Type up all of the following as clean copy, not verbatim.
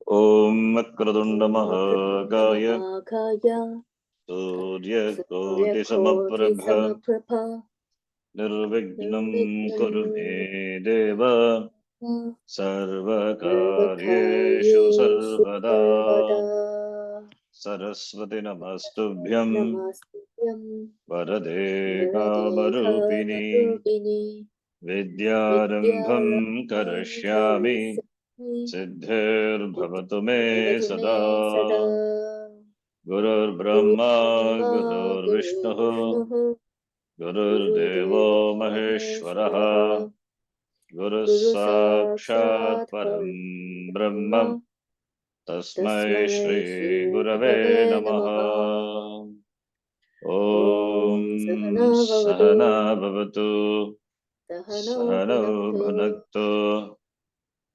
Om Makradunda ॐ Mahakaya वक्रतुण्डमहाकाय Surya Koti Samaprabha सूर्यकोटिसमप्रभा Nirvignam निर्विघ्नं Kuru Me Deva Sarvakaryeshu सर्वकार्येषु Sarvada सर्वदा Saraswati Namastubhyam नमस्तेऽं Varade वरदे Kamarupini कामरूपिणि Vidyarambham विद्यारम्भं Karashyami करिष्यामि Siddhir Bhavatu Me भवतु मे सदा Sada Gurur Brahma गुरुर्ब्रह्मा Gurur Vishnu गुरुर्विष्णुः Gurudevo गुरुदेवो महेश्वरः Maheshwaraha Guru गुरु Sakshat साक्षात् Param परब्रह्म Brahma Tasmai तस्मै Shri श्रीगुरवे Gurave नमः। Namaha ॐ सहना Om भवतु Sahana Bhavatu सहनौ Sahana भुनक्तु Bhunaktu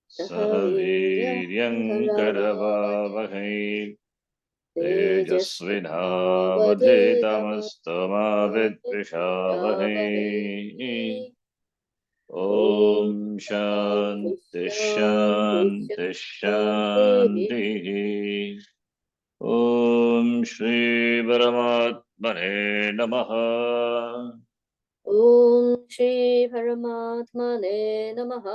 सह वीर्यं Sahaviryam करवावहै Karavavahai तेजस्विनावधीतमस्तु तेजस्विनावधीतमस्तु मा विद्विषावहै। विद्विषावहै ॐ Om शान्ति Shanti शान्ति Shanti शान्तिः। Shanti Om Shri Paramatmane Namaha ॐ श्री परमात्मने नमः।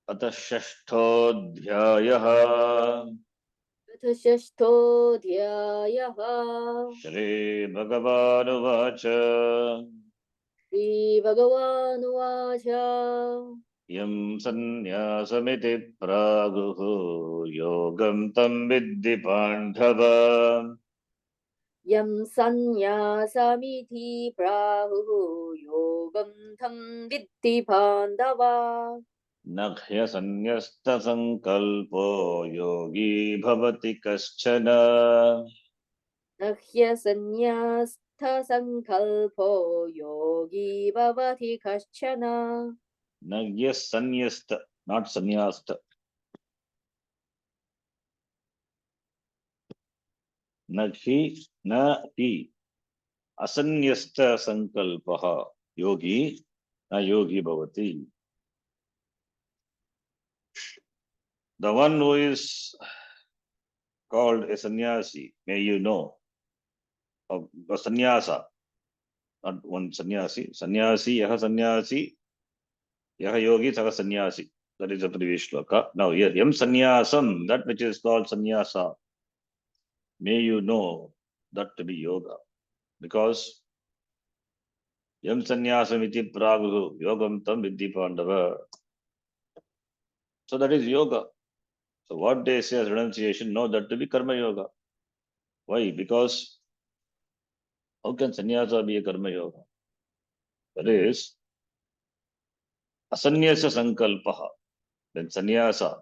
Atah Shashtodhyayah अथ षष्ठोऽध्यायः। Shri Bhagavanuvacha श्रीभगवानुवाच Yam sannyāsamiti prāguhu yogam tam viddhi pandhava यं सन्न्यासमिति प्राहुः योगं तं विद्धि बान्धव। nakhya sannyasta sankalpo yogi bhavati kaschana न ह्यसन्न्यस्तसङ्कल्पो योगी भवति कश्चन। nagyas sannyasta not sannyasta nakhi na hi asanyasta sankalpaha yogi na yogi bhavati. The one who is called a sannyasi, may you know, of a sannyasa, not one sannyasi. Sannyasi, yaha yogi, saha sannyasi. That is the previous shloka. Now here, yam sannyasam, that which is called sannyasa, may you know that to be yoga. Because yam sannyasam iti praghu yogam tam viddhi pandava. So that is yoga. So what they say as renunciation, know that to be karma yoga. Why? Because how can sannyasa be a karma yoga? That is asanyasa sankalpaha. Then sannyasa,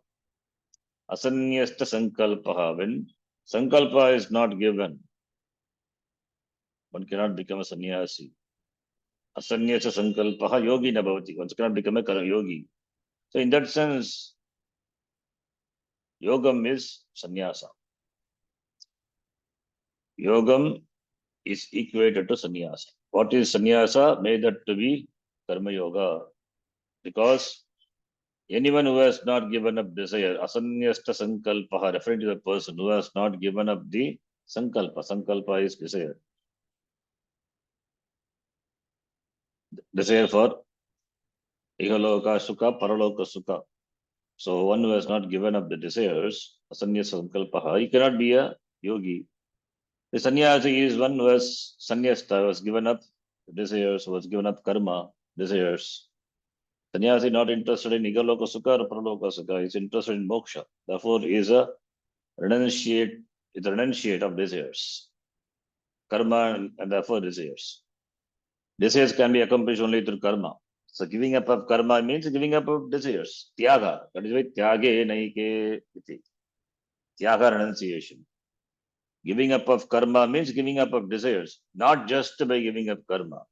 asanyasta sankalpaha. When sankalpa is not given, one cannot become a sannyasi. Asanyasa sankalpaha yogi na bhavati. One cannot become a yogi. So in that sense, yogam is sannyasa. Yogam is equated to sannyasa. What is sannyasa? Made that to be karma yoga. Because anyone who has not given up desire, asanyasta sankalpaha, referring to the person who has not given up the sankalpa. Sankalpa is desire. Desire for ihaloka sukha, paraloka sukha. So one who has not given up the desires, asanyasa sankalpaha, he cannot be a yogi. The sannyasi is one who has sannyasta, who has given up desires, who has given up karma, desires. Sannyasi not interested in igaloka sukha or paraloka sukha, he is interested in moksha. Therefore, he is a renunciate of desires, karma, and therefore desires. Desires can be accomplished only through karma. So giving up of karma means giving up of desires. Tyaga. That is why tyage naike iti. Tyaga renunciation. Giving up of karma means giving up of desires, not just by giving up karma.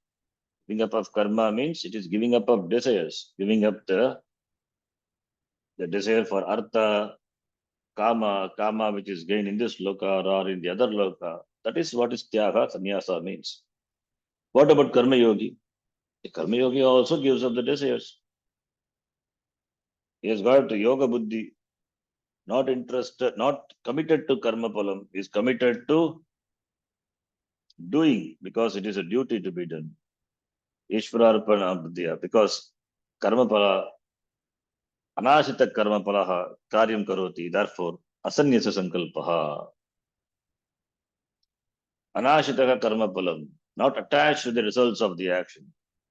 Giving up of karma means it is giving up of desires, giving up the desire for artha, kama which is gained in this loka or in the other loka. That is what is tyaga, sannyasa means. What about karma yogi? The karma yogi also gives up the desires. He has got yoga buddhi. not interested, not committed to karma palam, is committed to doing because it is a duty to be done. Ishvararpana buddhya, because karma pala, anashita karma palaha karyam karoti, therefore asanyasa sankalpaha. Anashita karma palam, not attached to the results of the action.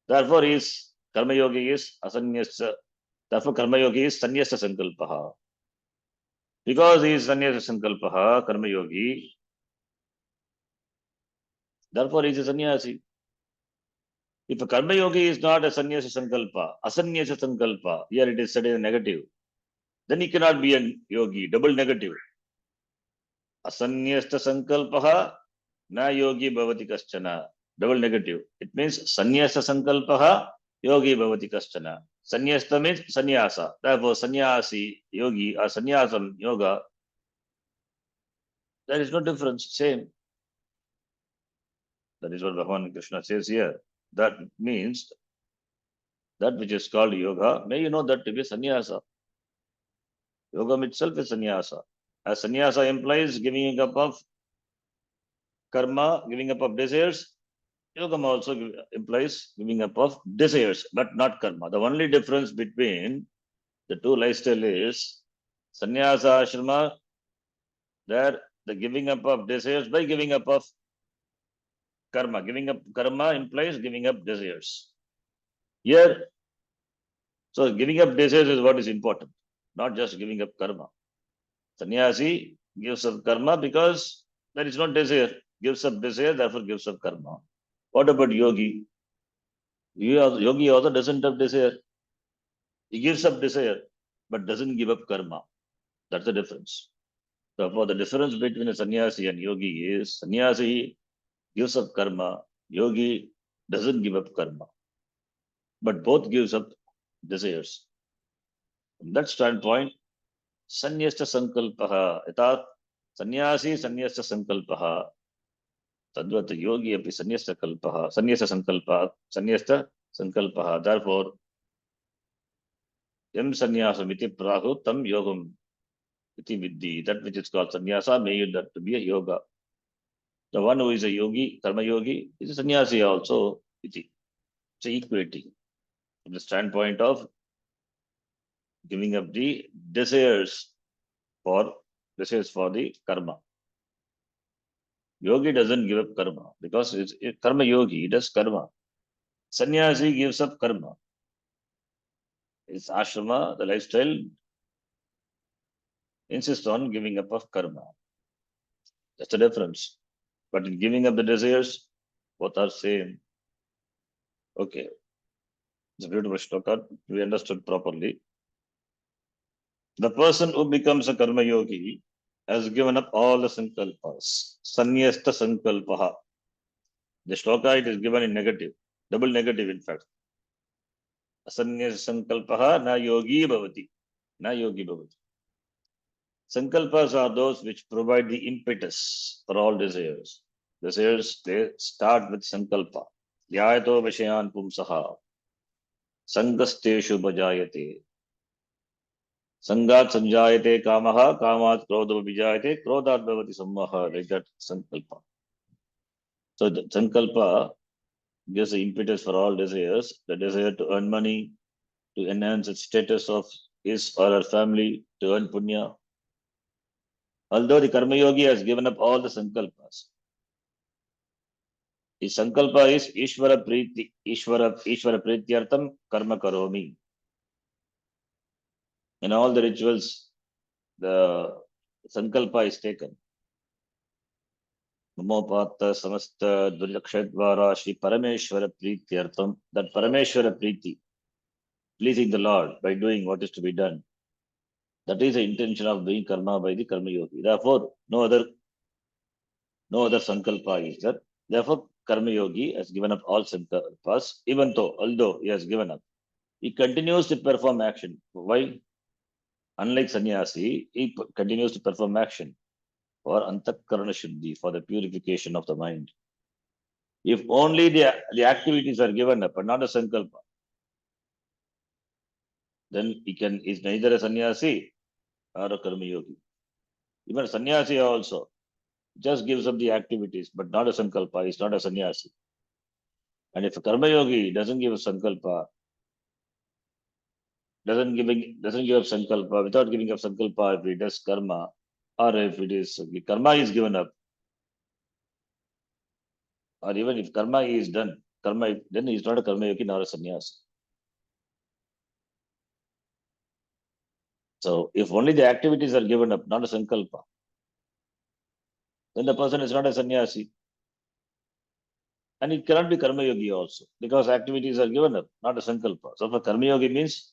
Therefore is karma yogi is asanyasa, therefore karma yogi is sanyasa sankalpaha. Because he is sanyasa sankalpaha, karma yogi, therefore he is a sannyasi. If a karma yogi is not a sannyasa sankalpa, asanyasa sankalpa, here it is said in a negative, then he cannot be a yogi, double negative. Asanyasta sankalpaha, na yogi bhavati kaschana, double negative. It means sannyasa sankalpaha, yogi bhavati kaschana. Sannyasta means sannyasa. Therefore, sannyasi, yogi, or sannyasam, yoga, there is no difference, same. That is what Bhagavan Krishna says here. That means that which is called yoga, may you know that to be sannyasa. Yoga itself is sannyasa. As sannyasa implies giving up of karma, giving up of desires, yoga also implies giving up of desires, but not karma. The only difference between the two lifestyle is sannyasa ashrama, there the giving up of desires by giving up of karma. Giving up karma implies giving up desires. Here, so giving up desires is what is important, not just giving up karma. Sannyasi gives up karma because there is no desire, gives up desire, therefore gives up karma. What about yogi? Yogi also doesn't have desire. He gives up desire, but doesn't give up karma. That's the difference. Therefore, the difference between a sannyasi and yogi is sannyasi gives up karma, yogi doesn't give up karma, but both gives up desires. From that standpoint, sannyasta sankalpaha, etat sannyasi sannyasta sankalpaha, tadvat yogi api sannyasta kalpaha, sannyasta sankalpa, sannyasta sankalpaha. Therefore, yam sannyasam iti prahu tam yogam iti viddhi. That which is called sannyasa, may you that to be a yoga. The one who is a yogi, karma yogi, is a sannyasi also. Iti. It's equality. From the standpoint of giving up the desires for the karma. Yogi doesn't give up karma because it's karma yogi, he does karma. Sannyasi gives up karma. His ashrama, the lifestyle, insists on giving up of karma. That's the difference. But in giving up the desires, both are same. Okay. It's a beautiful shloka. We understood properly. The person who becomes a karma yogi has given up all the sankalpas. Sanyasta sankalpaha. The shloka it is given in negative, double negative in fact. Asanyasta sankalpaha na yogi bhavati. Na yogi bhavati. Sankalpas are those which provide the impetus for all desires. Desires, they start with sankalpa. Yayato vishayan pumsaha. Sangasteshu bhajayate. Sangat sanjayate kamaha, kamat krodha vijayate, krodhat bhavati sammaha, like that sankalpa. So the sankalpa gives the impetus for all desires, the desire to earn money, to enhance its status of his or her family, to earn punya. Although the karma yogi has given up all the sankalpas, his sankalpa is Ishvara Priti, Ishvara Prityartam Karma Karomi. In all the rituals, the sankalpa is taken. Mamopata Samasta Durjakshadvara Shri Parameshwara Prityartam, that Parameshwara Priti, pleasing the Lord by doing what is to be done. That is the intention of doing karma by the karma yogi. Therefore, no other sankalpa is there. Therefore, karma yogi has given up all sankalpas, even though, although he has given up, he continues to perform action. Why? Unlike sannyasi, he continues to perform action for antakarana shuddhi, for the purification of the mind. If only the activities are given up, but not a sankalpa, then he is neither a sannyasi or a karma yogi. Even sannyasi also just gives up the activities, but not a sankalpa. He's not a sannyasi. And if a karma yogi doesn't give a sankalpa, doesn't give up sankalpa, without giving up sankalpa, if he does karma, or if it is karma is given up, or even if karma is done, karma then he's not a karma yogi nor a sannyasi. So if only the activities are given up, not a sankalpa, then the person is not a sannyasi. And it cannot be karma yogi also, because activities are given up, not a sankalpa. So for karma yogi means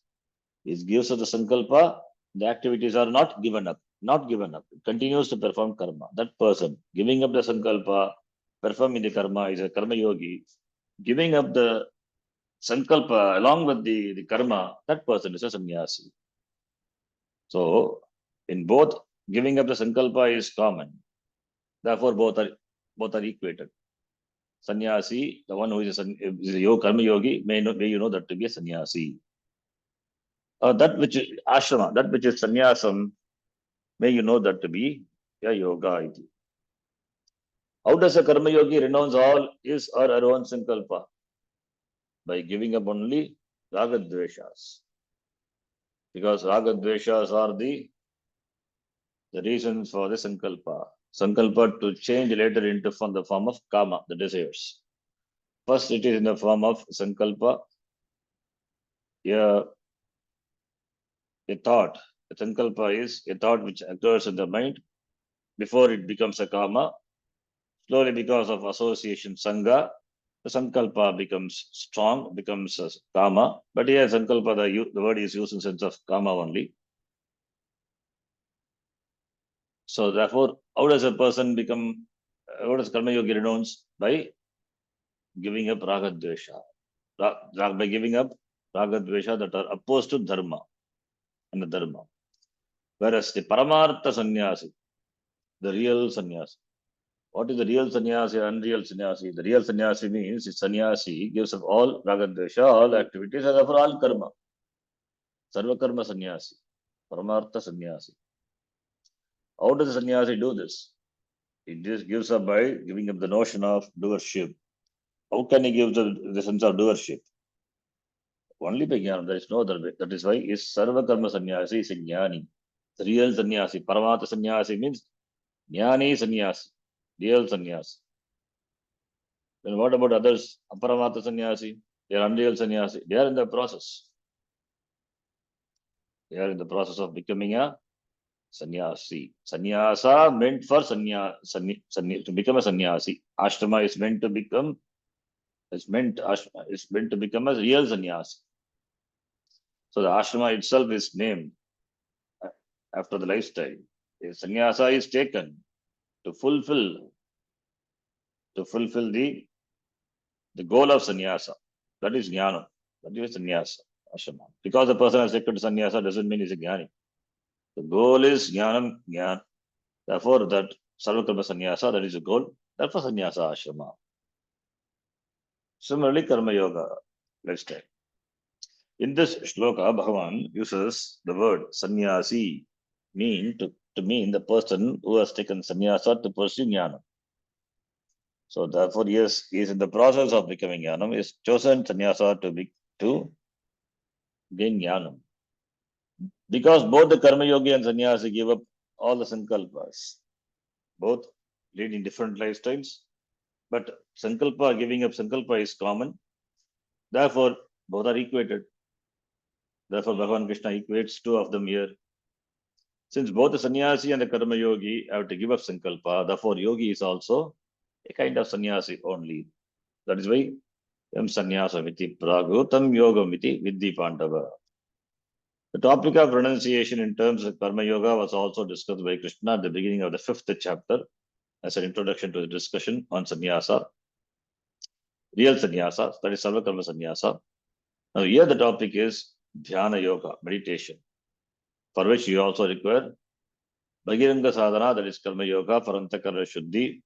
it gives us the sankalpa, the activities are not given up, not given up. It continues to perform karma. That person giving up the sankalpa, performing the karma is a karma yogi. Giving up the sankalpa along with the karma, that person is a sannyasi. So in both, giving up the sankalpa is common. Therefore, both are equated. Sannyasi, the one who is a karma yogi, may you know that to be a sannyasi. That which is ashrama, that which is sannyasam, may you know that to be a yoga. How does a karma yogi renounce all his or her own sankalpa? By giving up only ragadveshas. Because ragadveshas are the reasons for the sankalpa. Sankalpa to change later into from the form of kama, the desires. First, it is in the form of sankalpa, a thought. A sankalpa is a thought which occurs in the mind before it becomes a kama. Slowly, because of association, sangha, the sankalpa becomes strong, becomes kama. But here, sankalpa, the word is used in sense of kama only. So, therefore, how does a person become, how does karma yogi renounce? By giving up ragadvesha. By giving up ragadvesha that are opposed to dharma and the dharma. Whereas the paramartha sannyasi, the real sannyasi. What is the real sannyasi and unreal sannyasi? The real sannyasi means the sannyasi gives up all ragadvesha, all activities, and therefore all karma. Sarva karma sannyasi, paramartha sannyasi. How does the sannyasi do this? He just gives up by giving up the notion of doership. How can he give the sense of doership? Only by jnana. There is no other way. That is why is sarva karma sannyasi is a jnani. The real sannyasi, paramartha sannyasi means jnani sannyasi, real sannyasi. Then what about others? Aparamata sannyasi, they are unreal sannyasi. They are in the process. They are in the process of becoming a sannyasi. Sannyasa meant for to become a sannyasi. Ashrama is meant to become is meant to become a real sannyasi. So the ashrama itself is named after the lifestyle. The sannyasa is taken to fulfill the goal of sannyasa. That is jnana. That is sannyasa. Ashrama. Because the person has taken sannyasa doesn't mean he's a jnani. The goal is jnanam, jnana. Therefore, that sarvakarma sannyasa, that is the goal. Therefore, sannyasa ashrama. Similarly, karma yoga lifestyle. In this shloka, Bhagavan uses the word sannyasi to mean the person who has taken sannyasa to pursue jnana. So therefore, yes, he is in the process of becoming jnanam. He has chosen sannyasa to gain jnanam. Because both the karma yogi and sannyasi give up all the sankalpas. Both leading different lifestyles. But sankalpa, giving up sankalpa is common. Therefore, both are equated. Therefore, Bhagavan Krishna equates two of them here. Since both the sannyasi and the karma yogi have to give up sankalpa, therefore, yogi is also a kind of sannyasi only. That is why yam sannyasa miti pragutam yoga miti vidhi pandava. The topic of renunciation in terms of karma yoga was also discussed by Krishna at the beginning of the 5th chapter as an introduction to the discussion on sannyasa, real sannyasa, that is sarva karma sannyasa. Now here the topic is dhyana yoga, meditation, for which you also require bhagiranga sadhana, that is karma yoga, for antakara shuddhi,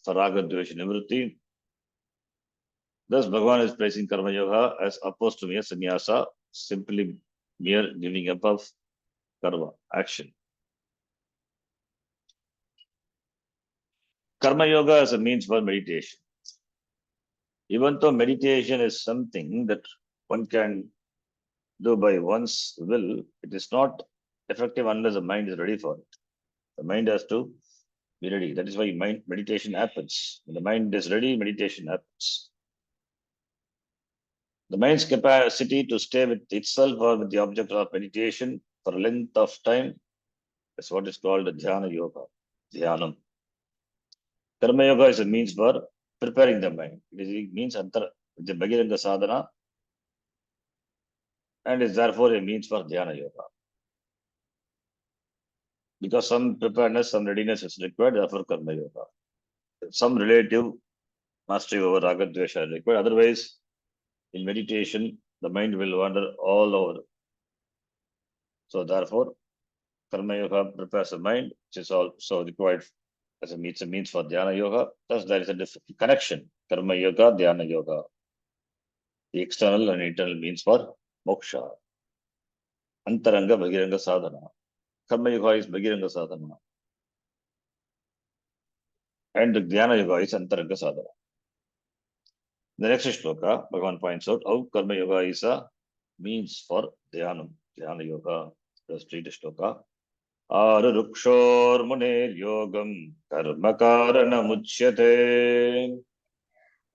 for raga dvesha nivritti. Thus Bhagavan is placing karma yoga as opposed to mere sannyasa, simply mere giving up of karma, action. Karma yoga is a means for meditation. Even though meditation is something that one can do by one's will, it is not effective unless the mind is ready for it. The mind has to be ready. That is why meditation happens. When the mind is ready, meditation happens. The mind's capacity to stay with itself or with the object of meditation for a length of time is what is called dhyana yoga. Dhyanam. Karma yoga is a means for preparing the mind. It means the Bhagavad sadhana and is therefore a means for dhyana yoga. Because some preparedness, some readiness is required, therefore karma yoga. Some relative mastery over raga dvesha is required. Otherwise, in meditation, the mind will wander all over. So therefore, karma yoga prepares the mind, which is also required as a means for dhyana yoga. Thus, there is a connection. Karma yoga, dhyana yoga. The external and internal means for moksha. Antaranga Bhagiranga sadhana. Karma yoga is Bhagiranga sadhana. And the dhyana yoga is Antaranga sadhana. The next shloka, Bhagavan points out how Karma yoga is a means for dhyanam, dhyana yoga. The street shloka. Arurukshor muner yogam karma karana muchyate.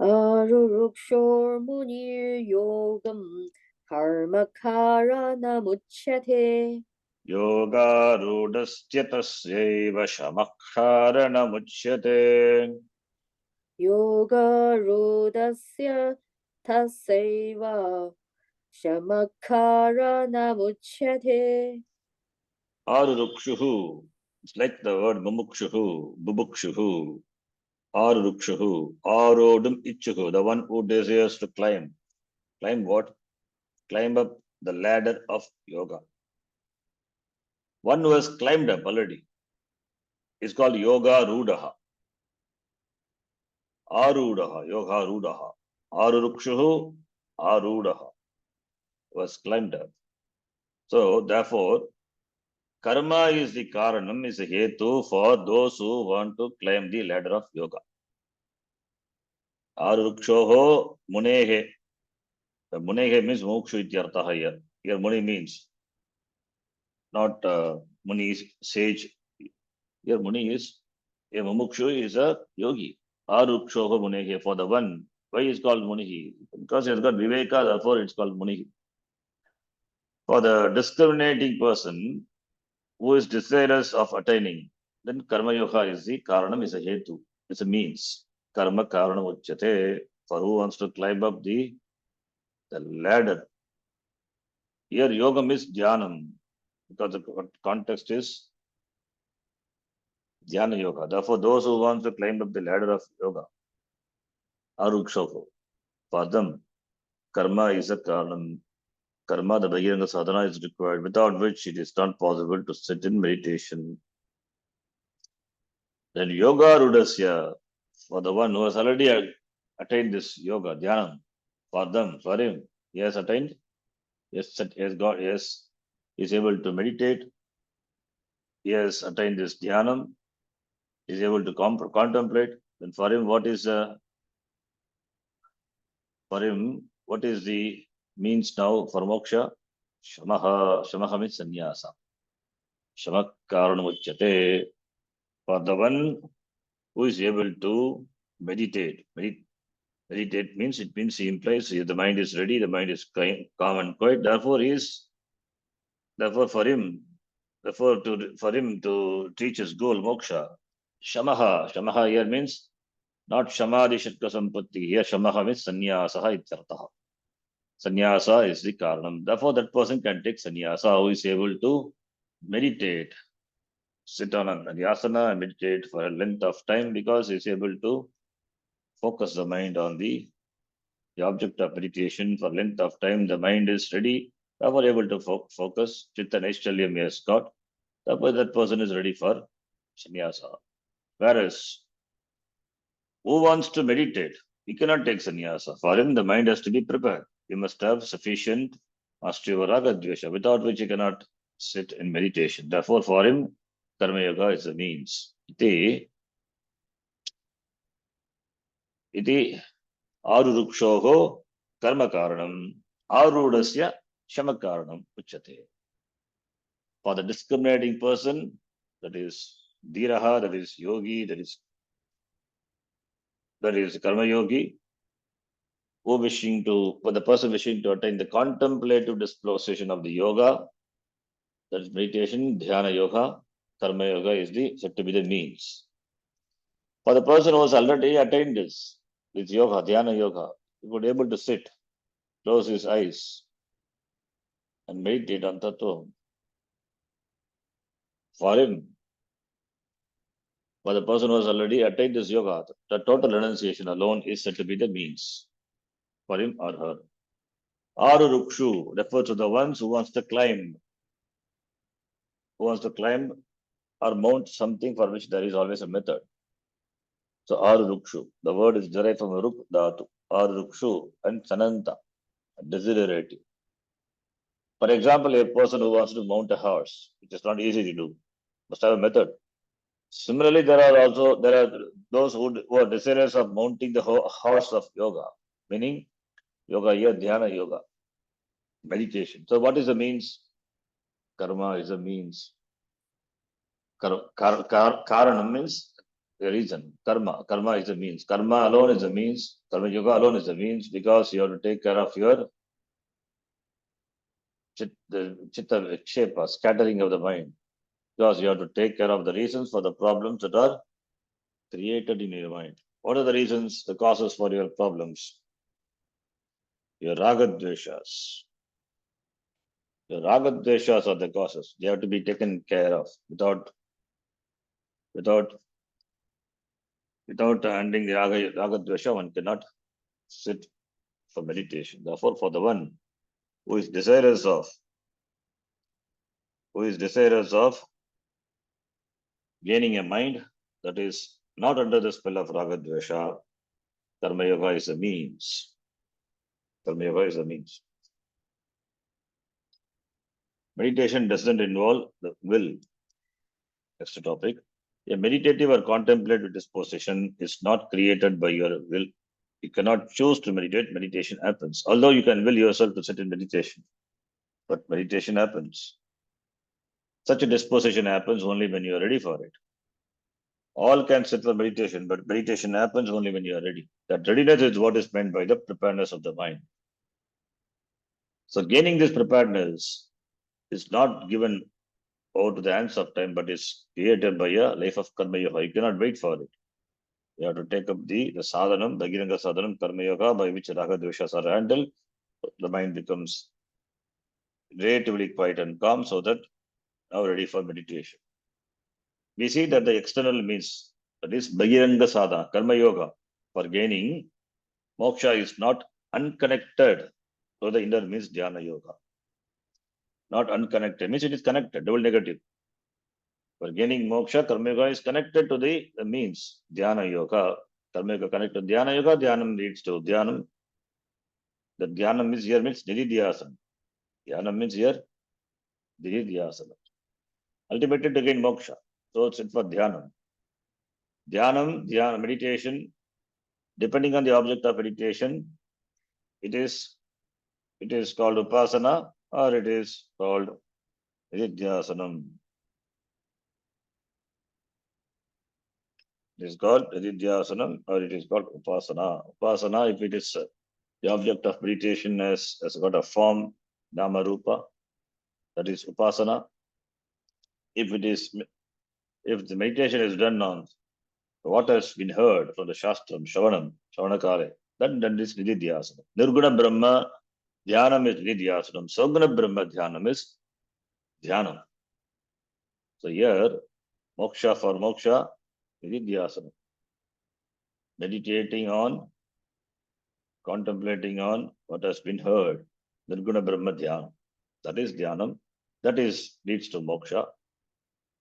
Arurukshormunir-yogam karma-karana-muchyate. Yoga rudastyatasya shamakharana muchyate. Yoga-rodasya tasaiva shamakkarana-muchyate. Arurukshuhu. It's like the word mumukshuhu, bubukshuhu. Arurukshuhu. Arodum ichuhu. The one who desires to climb. Climb what? Climb up the ladder of yoga. One who has climbed up already is called yoga rudaha. Arudaha. Yoga rudaha. Arurukshuhu. Arudaha. Was climbed up. So therefore, karma is the karanam, is a hetu for those who want to climb the ladder of yoga. Arurukshoho munehe. The munehe means mokshu ityartaha here. Here muni means not muni is sage. Here muni is a mumukshu is a yogi. Arurukshoho munehe for the one. Why is called munihi? Because he has got viveka, therefore it's called munihi. For the discriminating person who is desirous of attaining, then karma yoga is the karanam, is a hetu, it's a means. Karma karanam uchyate, for who wants to climb up the ladder. Here yoga means dhyanam, because the context is dhyana yoga. Therefore, those who want to climb up the ladder of yoga, arukshoho, for them, karma is a karanam. Karma, the Bhagiranga sadhana is required, without which it is not possible to sit in meditation. Then yoga rudasya, for the one who has already attained this yoga, dhyanam, for them, for him, he has attained, yes, he has got, yes, he is able to meditate, he has attained this dhyanam, he is able to contemplate. Then for him, what is the means now for moksha? Shamaha means sannyasa. Shamak karanamujyate. For the one who is able to meditate. Meditate means, it means he implies the mind is ready, the mind is calm and quiet. Therefore, for him to reach his goal, moksha. Shamaha here means not shamadhi shatka sampatti. Here shamaha means sannyasaha ityartaha. Sannyasa is the karanam. Therefore, that person can take sannyasa who is able to meditate, sit on an yasana and meditate for a length of time, because he is able to focus the mind on the object of meditation for length of time. The mind is ready, therefore able to focus. Chitta Naishchalyam he has got. Therefore, that person is ready for sannyasa. Whereas, who wants to meditate? He cannot take sannyasa. For him, the mind has to be prepared. He must have sufficient mastery over raga dvesha, without which he cannot sit in meditation. Therefore, for him, karma yoga is a means. iti arurukshoho karma karanam arudasya shama karanam uchyate. For the discriminating person, that is dhiraha, that is yogi, that is karma yogi, for the person wishing to attain the contemplative disposition of the yoga, that is meditation, dhyana yoga, karma yoga is said to be the means. For the person who has already attained this yoga, dhyana yoga, he would be able to sit, close his eyes, and meditate on tattva. For him, for the person who has already attained this yoga, the total renunciation alone is said to be the means for him or her. Aru Rukshu refers to the ones who wants to climb or mount something for which there is always a method. So Aru Rukshu, the word is derived from Ruk Dhatu, Aru Rukshu and Sananta, desiderative. For example, a person who wants to mount a horse, which is not easy to do, must have a method. Similarly, there are those who are desirous of mounting the horse of yoga, meaning yoga here, dhyana yoga, meditation. So what is the means? Karma is a means. Karanam means the reason. Karma is a means. Karma alone is a means. Karma yoga alone is a means because you have to take care of your chitta vikshepa, scattering of the mind. Because you have to take care of the reasons for the problems that are created in your mind. What are the reasons, the causes for your problems? Your ragadveshas. Your ragadveshas are the causes. They have to be taken care of without ending the ragadvesha, one cannot sit for meditation. Therefore, for the one who is desirous of gaining a mind that is not under the spell of ragadvesha, karma yoga is a means. Karma yoga is a means. Meditation doesn't involve the will. Next topic. A meditative or contemplative disposition is not created by your will. You cannot choose to meditate. Meditation happens. Although you can will yourself to sit in meditation, but meditation happens. Such a disposition happens only when you are ready for it. All can sit for meditation, but meditation happens only when you are ready. That readiness is what is meant by the preparedness of the mind. So gaining this preparedness is not given over to the hands of time, but is created by a life of karma yoga. You cannot wait for it. You have to take up the sadhanam, the Giranga sadhanam, karma yoga, by which raga dveshas are handled. The mind becomes relatively quiet and calm, so that now ready for meditation. We see that the external means, that is Bhagiranga sadhana, karma yoga, for gaining moksha is not unconnected to the inner means dhyana yoga. Not unconnected means it is connected, double negative. For gaining moksha, karma yoga is connected to the means dhyana yoga. Karma yoga connected to dhyana yoga, dhyanam leads to dhyanam. The dhyanam is here means nididhyasana. Dhyanam means here nididhyasana. Ultimately to gain moksha. So it's for dhyanam. Dhyana, meditation, depending on the object of meditation, it is called upasana or it is called nididhyasanam. It is called nididhyasanam or it is called upasana. Upasana, if it is the object of meditation has got a form, nama rupa, that is upasana. If the meditation is done on what has been heard from the Shastram, Shavanakare, then is Nididhyasana. Nirguna Brahma Dhyanam is Nididhyasanam. Saguna Brahma Dhyanam is Dhyanam. So here, moksha, Nididhyasana. Meditating on, contemplating on what has been heard. Nirguna Brahma Dhyanam. That is Dhyanam. That leads to moksha.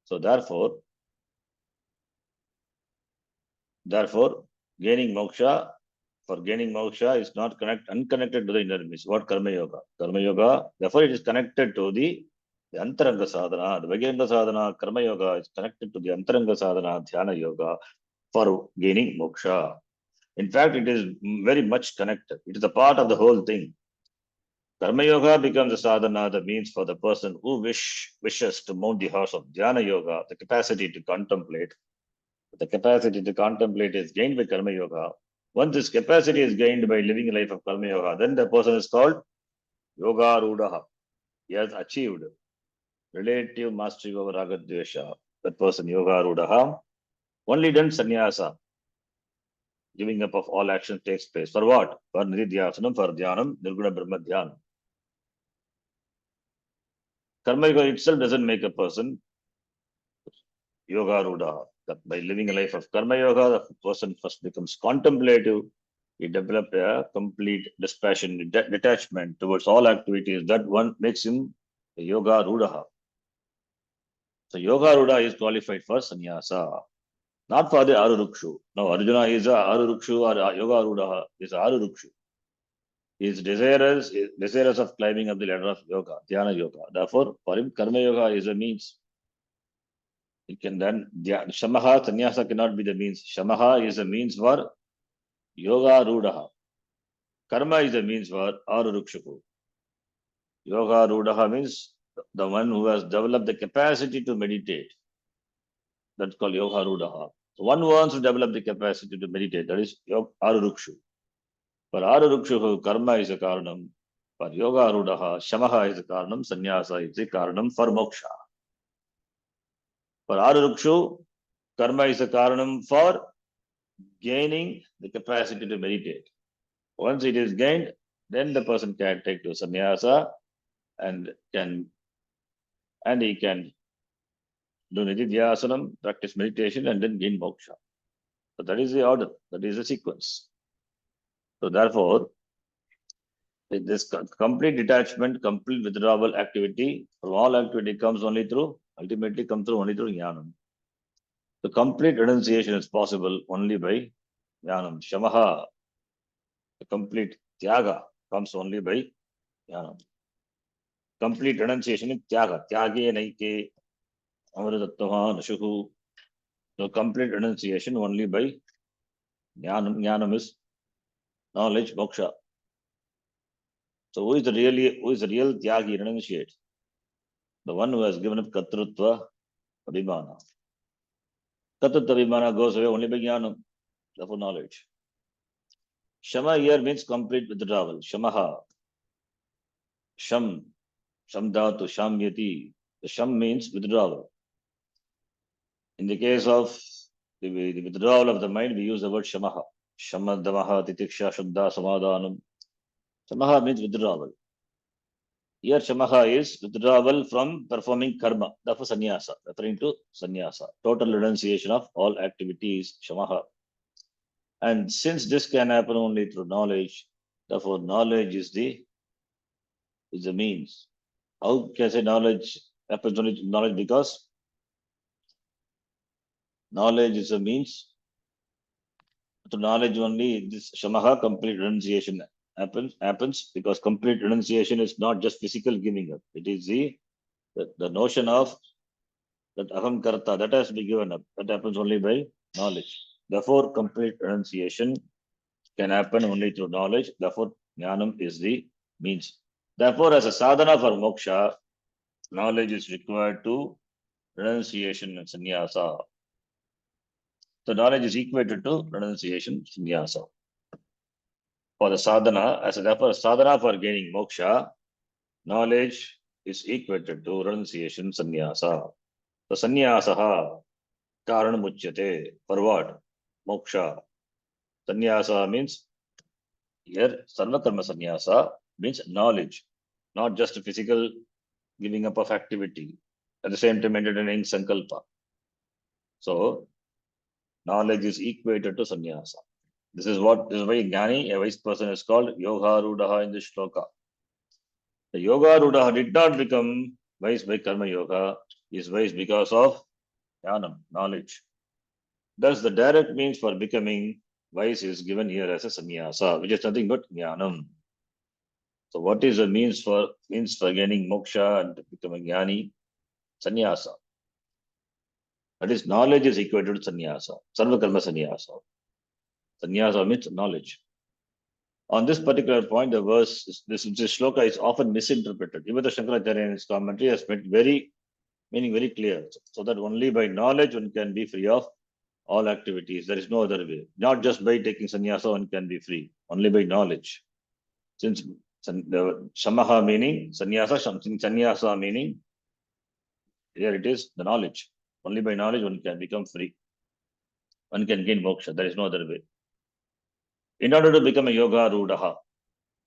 So therefore, gaining moksha is not unconnected to the inner means. What karma yoga? Karma yoga, therefore it is connected to the antaranga sadhana. The Bhagiranga sadhana, karma yoga is connected to the antaranga sadhana, dhyana yoga for gaining moksha. In fact, it is very much connected. It is a part of the whole thing. Karma Yoga becomes a sadhana, the means for the person who wishes to mount the horse of Dhyana Yoga, the capacity to contemplate. The capacity to contemplate is gained by Karma Yoga. Once this capacity is gained by living a life of Karma Yoga, then the person is called Yoga Rudaha. He has achieved relative mastery over Ragadvesha. That person, Yoga Rudaha. Only then sannyasa, giving up of all action, takes place. For what? For nididhyasanam, for dhyanam, nirguna brahma dhyanam. Karma Yoga itself doesn't make a person Yoga Rudaha. By living a life of Karma Yoga, the person first becomes contemplative. He develops a complete dispassion, detachment towards all activities. That one makes him a Yoga Rudaha. So Yoga Ruda is qualified for sannyasa, not for the Arurukshu. Now Arjuna is a Arurukshu or a Yoga Rudaha is a Arurukshu. He is desirous of climbing up the ladder of yoga, Dhyana Yoga. Therefore, for him, Karma Yoga is a means. It can then, Shamaha, sannyasa cannot be the means. Shamaha is a means for Yoga Rudaha. Karma is a means for Arurukshu. Yoga Rudaha means the one who has developed the capacity to meditate. That's called Yoga Rudaha. So one wants to develop the capacity to meditate. That is Arurukshu. For Arurukshu, Karma is a karanam. For Yoga Rudaha, Shamaha is a karanam. Sannyasa is a karanam for moksha. For Arurukshu, Karma is a karanam for gaining the capacity to meditate. Once it is gained, then the person can take to sannyasa and he can do nididhyasanam, practice meditation, and then gain moksha. So that is the order, that is the sequence. So therefore, this complete detachment, complete withdrawal activity from all activity ultimately comes through only through jnanam. The complete renunciation is possible only by jnanam. Shamaha, the complete tyaga comes only by jnanam. Complete renunciation is tyaga. Tyage naike amritattva nashuhu. So complete renunciation only by jnanam. Jnanam is knowledge, moksha. So who is the real tyagi, renunciate? The one who has given up katrutva abhimana. Katrutva abhimana goes away only by jnanam, therefore knowledge. Shama here means complete withdrawal. Shamaha. Sham. Shamdhatu, shamyati. The sham means withdrawal. In the case of the withdrawal of the mind, we use the word shamaha. Shamadamaha, titiksha, shuddha, samadhanam. Shamaha means withdrawal. Here shamaha is withdrawal from performing karma, therefore sannyasa, referring to sannyasa. Total renunciation of all activities, shamaha. And since this can happen only through knowledge, therefore knowledge is the means. How can I say knowledge happens only through knowledge? Because knowledge is a means. To knowledge only, this shamaha, complete renunciation happens because complete renunciation is not just physical giving up. It is the notion of that aham karta, that has to be given up. That happens only by knowledge. Therefore, complete renunciation can happen only through knowledge. Therefore, jnanam is the means. Therefore, as a sadhana for moksha, knowledge is required to renunciation and sannyasa. So knowledge is equated to renunciation, sannyasa. For the sadhana, therefore sadhana for gaining moksha, knowledge is equated to renunciation, sannyasa. So sannyasaha karanam uchyate. For what? Moksha. Sannyasa means here sarvakarma sannyasa means knowledge, not just physical giving up of activity. At the same time, entertaining sankalpa. So knowledge is equated to sannyasa. This is why Jnani, a wise person, is called Yoga Rudaha in this shloka. The Yoga Rudaha did not become wise by Karma Yoga, he is wise because of Jnanam, knowledge. Thus, the direct means for becoming wise is given here as a sannyasa, which is nothing but Jnanam. So, what is the means for gaining moksha and becoming Jnani? Sannyasa. That is, knowledge is equated to sannyasa, sarva karma sannyasa. Sannyasa means knowledge. On this particular point, the verse, this shloka is often misinterpreted. Even the Shankaracharya in his commentary has made meaning very clear. So that only by knowledge one can be free of all activities. There is no other way. Not just by taking sannyasa one can be free. Only by knowledge. Since the shamaha meaning, sannyasa meaning, here it is the knowledge. Only by knowledge one can become free. One can gain moksha. There is no other way. In order to become a yoga rudaha,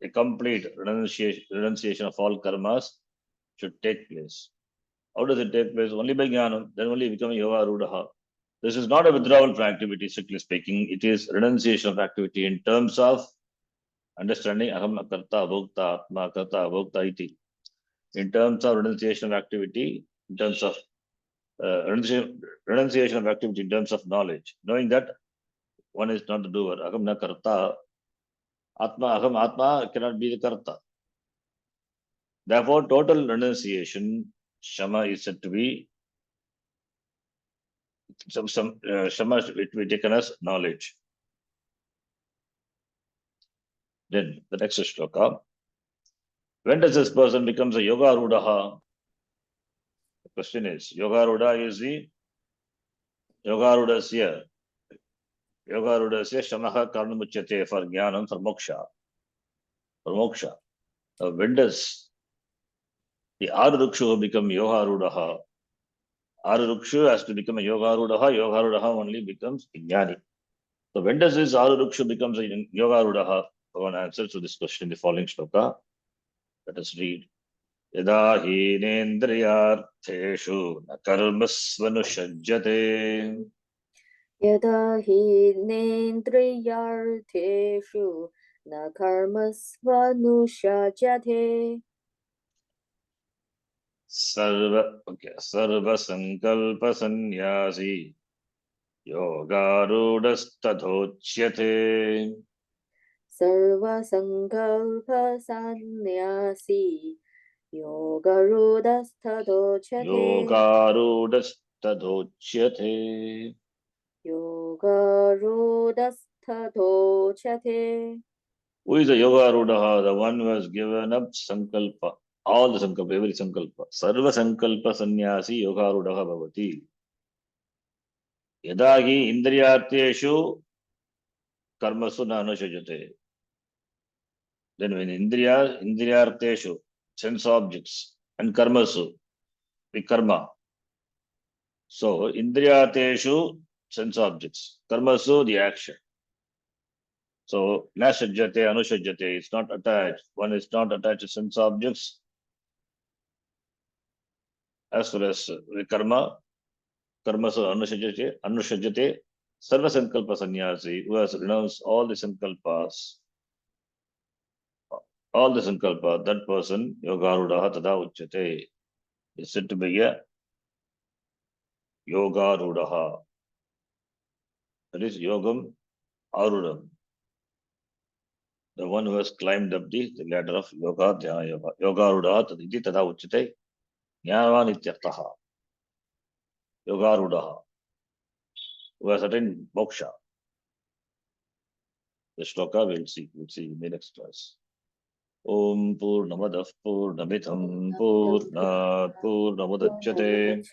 a complete renunciation of all karmas should take place. How does it take place? Only by jnanam. Then only become a yoga rudaha. This is not a withdrawal from activity, strictly speaking. It is renunciation of activity in terms of understanding aham karta bhokta atma karta bhokta iti. In terms of renunciation of activity, in terms of renunciation of activity in terms of knowledge, knowing that one is not the doer. Aham na karta. Aham atma cannot be the karta. Therefore, total renunciation, shama is said to be shama, it will be taken as knowledge. Then the next shloka. When does this person becomes a yoga rudaha? The question is, yoga ruda is the yoga rudasya shamaha karnamuchyate for jnanam for moksha. For moksha. Now, when does the arurukshu become yoga rudaha? Arurukshu has to become a yoga rudaha only becomes jnani. So when does this arurukshu becomes a yoga rudaha? One answer to this question in the following shloka. Let us read. Yada hinendriyartheshu na karmasvanusajyate. Yada hi nendriyartheshu na karmasvanushajate. Sarva sankalpa sannyasi yogarudastadhochyate. Sarva sankalpa sannyasi yogarudastadochyate. Yogarudastadhochyate. Yogarudastadochyate. Who is the yogarudaha? The one who has given up sankalpa. All the sankalpa, every sankalpa. Sarva sankalpa sannyasi yogarudaha bhavati. Yada hi indriyartheshu karmasu na anushajate. Then when indriyartheshu, sense objects, and karmasu, the karma. So indriyartheshu, sense objects. Karmasu, the action. So na shajjate, anushajjate, it's not attached. One is not attached to sense objects. As well as the karma so anushajate, sarva sankalpa sannyasi, who has renounced all the sankalpas, that person, yogarudaha tada uchyate, is said to be a yogarudaha. That is yogam arudam. The one who has climbed up the ladder of yoga, dhyana yoga. Yogarudaha taditi tada uchyate, jnanavan ityartaha. Yogarudaha, who has attained moksha. The shloka we'll see in the next class. Om Purnamadah Purnamidham Purnat Purnamudachyate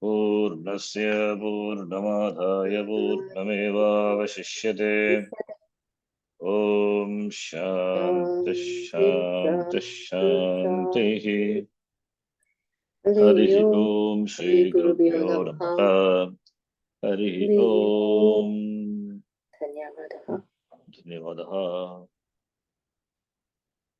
Purnasya Purnamadhaya Purnameva Vashishyate. Om Shanti Shanti Shanti. Harihi Om Shri Gurubhyo Namaha. Harihi Om. Dhanyavadaha. Dhanyavadaha.